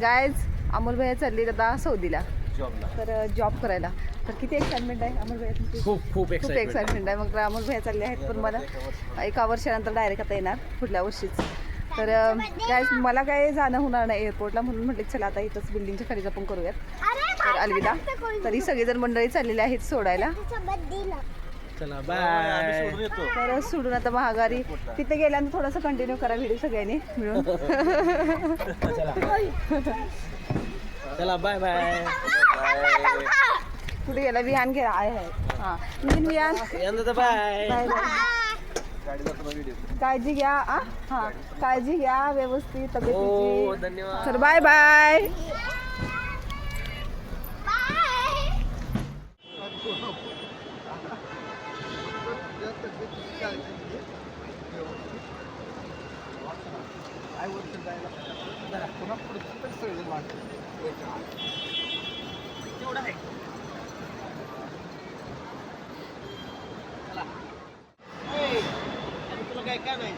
Guys Amol भैया चालली आता सौदीला जॉबला. तर जॉब करायला. तर किती एक्साइटमेंट आहे अमोल भैया तुमची? खूप खूप एक्साइटमेंट आहे. मग अमोल भैया चालले आहेत पण मला एका वर्षानंतर डायरेक्ट आता येणार पुढल्या वर्षीच. तर काय मला काय जाणं होणार नाही एअरपोर्टला म्हणून म्हटले चला आता इथंच बिल्डिंगच्या खाली आपण करूयात. तर अलविदा. तरी सगळेजण मंडळी चाललेले आहेत सोडायला. चला बाय. तर सोडून आता महागारी तिथे गेल्यानंतर थोडंसं कंटिन्यू करा व्हिडिओ सगळ्यांनी मिळून. चला बाय बाय. कुठे गेला विहान घ्या आहे हां विहान बाय. बाय काळजी घ्या हां काळजी घ्या व्यवस्थित तब्येतीची. धन्यवाद. तर बाय बाय. तुला काय काय नाही